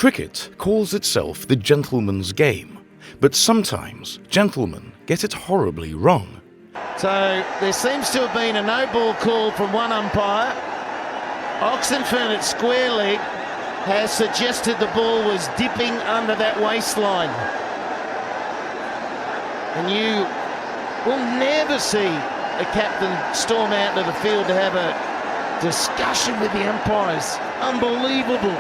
Cricket calls itself the gentleman's game, but sometimes gentlemen get it horribly wrong. So there seems to have been a no-ball call from one umpire. Oxenford at square leg has suggested the ball was dipping under that waistline. And you will never see a captain storm out into the field to have a discussion with the umpires. Unbelievable.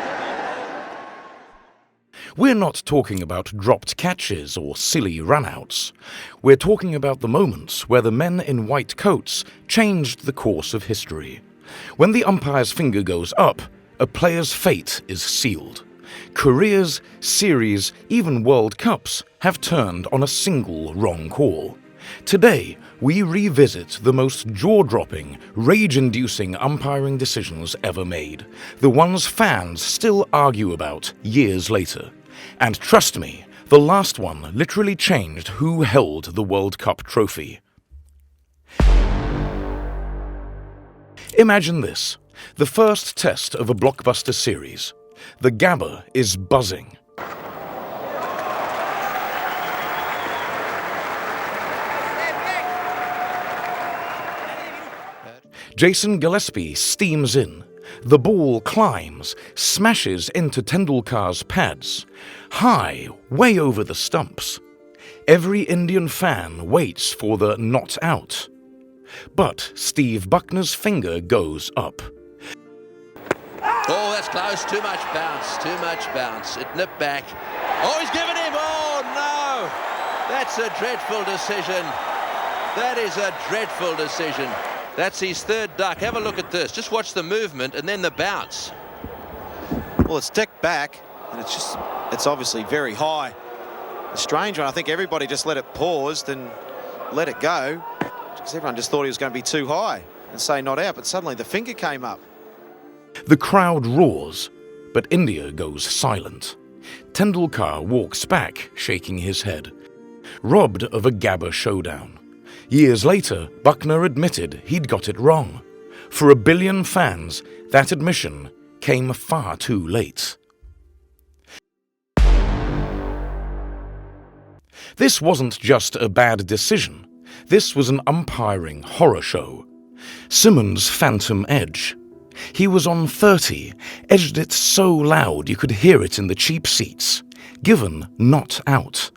We're not talking about dropped catches or silly runouts. We're talking about the moments where the men in white coats changed the course of history. When the umpire's finger goes up, a player's fate is sealed. Careers, series, even World Cups have turned on a single wrong call. Today, we revisit the most jaw-dropping, rage-inducing umpiring decisions ever made, the ones fans still argue about years later. And trust me, the last one literally changed who held the World Cup trophy. Imagine this, the first test of a blockbuster series. The Gabba is buzzing. Jason Gillespie steams in. The ball climbs, smashes into Tendulkar's pads, high, way over the stumps. Every Indian fan waits for the not out. But Steve Bucknor's finger goes up. Oh, that's close. Too much bounce. Too much bounce. It nipped back. Oh, he's given him. Oh, no. That's a dreadful decision. That is a dreadful decision. That's his third duck. Have a look at this. Just watch the movement and then the bounce. Well, it's ticked back, and it's obviously very high. A strange one. I think everybody just let it pause and let it go, because everyone just thought he was going to be too high and say not out, but suddenly the finger came up. The crowd roars, but India goes silent. Tendulkar walks back, shaking his head, robbed of a Gabba showdown. Years later, Bucknor admitted he'd got it wrong. For 1 billion fans, that admission came far too late. This wasn't just a bad decision. This was an umpiring horror show. Simmons' phantom edge. He was on 30, edged it so loud you could hear it in the cheap seats. Given not out.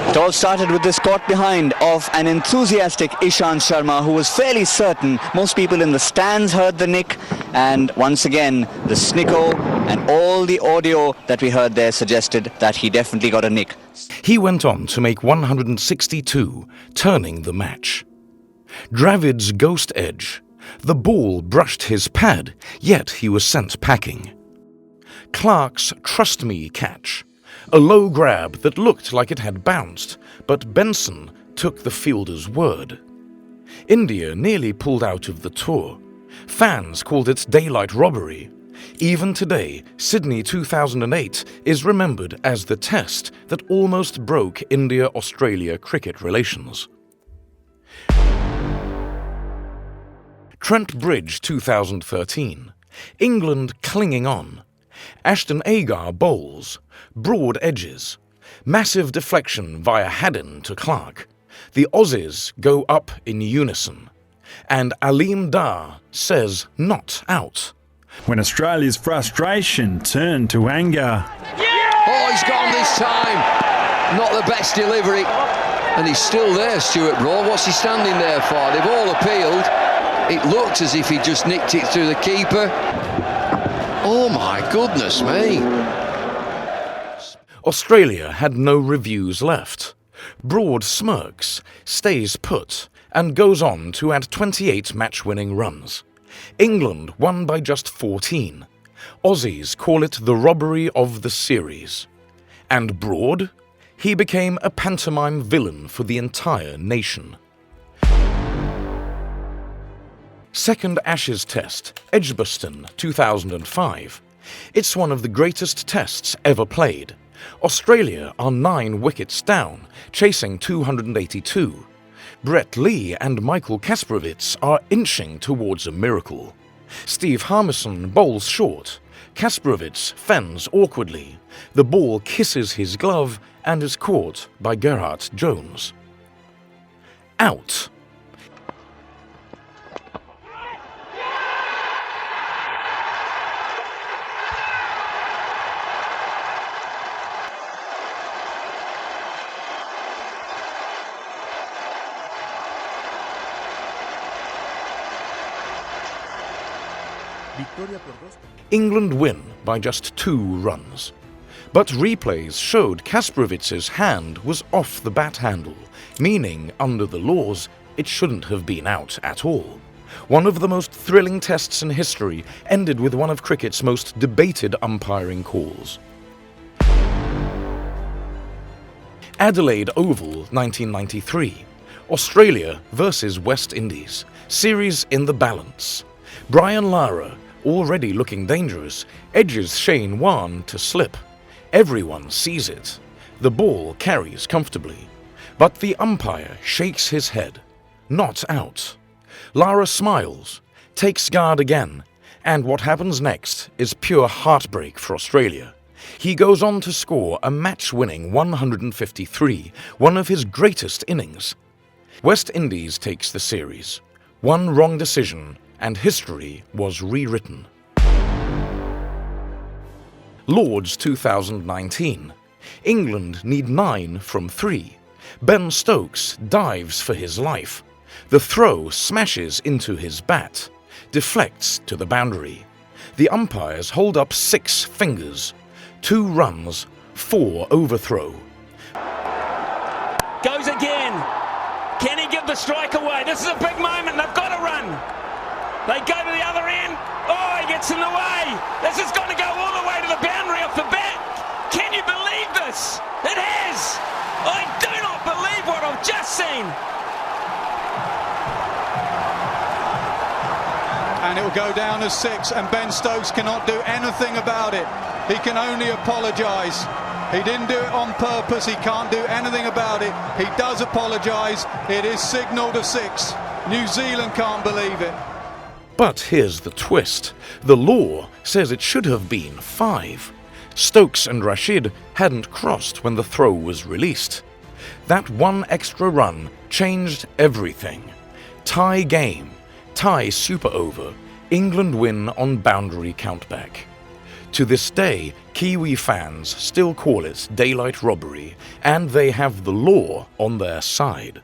It all started with this caught behind of an enthusiastic Ishant Sharma, who was fairly certain most people in the stands heard the nick, and once again the snicko and all the audio that we heard there suggested that he definitely got a nick. He went on to make 162, turning the match. Dravid's ghost edge. The ball brushed his pad, yet he was sent packing. Clark's trust me catch. A low grab that looked like it had bounced, but Benson took the fielder's word. India nearly pulled out of the tour. Fans called it daylight robbery. Even today, Sydney 2008 is remembered as the test that almost broke India-Australia cricket relations. Trent Bridge 2013. England clinging on. Ashton Agar bowls. Broad edges. Massive deflection via Haddon to Clark. The Aussies go up in unison. And Aleem Dar says not out. When Australia's frustration turned to anger. Oh, he's gone this time. Not the best delivery. And he's still there, Stuart Broad. What's he standing there for? They've all appealed. It looked as if he just nicked it through the keeper. Oh my goodness me. Australia had no reviews left. Broad smirks, stays put, and goes on to add 28 match-winning runs. England won by just 14. Aussies call it the robbery of the series. And Broad? He became a pantomime villain for the entire nation. Second Ashes Test, Edgbaston, 2005. It's one of the greatest tests ever played. Australia are 9 wickets down, chasing 282. Brett Lee and Michael Kasprowicz are inching towards a miracle. Steve Harmison bowls short. Kasprowicz fends awkwardly. The ball kisses his glove and is caught by Gerhard Jones. Out. England win by just 2 runs. But replays showed Kasprowicz's hand was off the bat handle, meaning under the laws it shouldn't have been out at all. One of the most thrilling tests in history ended with one of cricket's most debated umpiring calls. Adelaide Oval, 1993. Australia versus West Indies. Series in the balance. Brian Lara, already looking dangerous, edges Shane Warne to slip. Everyone sees it. The ball carries comfortably. But the umpire shakes his head. Not out. Lara smiles, takes guard again, and what happens next is pure heartbreak for Australia. He goes on to score a match-winning 153, one of his greatest innings. West Indies takes the series. One wrong decision, and history was rewritten. Lords 2019. England need 9 from 3. Ben Stokes dives for his life. The throw smashes into his bat, deflects to the boundary. The umpires hold up 6 fingers. 2 runs, 4 overthrow. Goes again. Can he give the strike away? This is a big moment. They've got to run. They go to the other end. Oh, he gets in the way. This is going to go all the way to the boundary off the bat. Can you believe this? It has. I do not believe what I've just seen. And it will go down as 6, and Ben Stokes cannot do anything about it. He can only apologise. He didn't do it on purpose. He can't do anything about it. He does apologise. It is signalled a 6. New Zealand can't believe it. But here's the twist. The law says it should have been 5. Stokes and Rashid hadn't crossed when the throw was released. That 1 extra run changed everything. Tie game, tie super over, England win on boundary countback. To this day, Kiwi fans still call it daylight robbery, and they have the law on their side.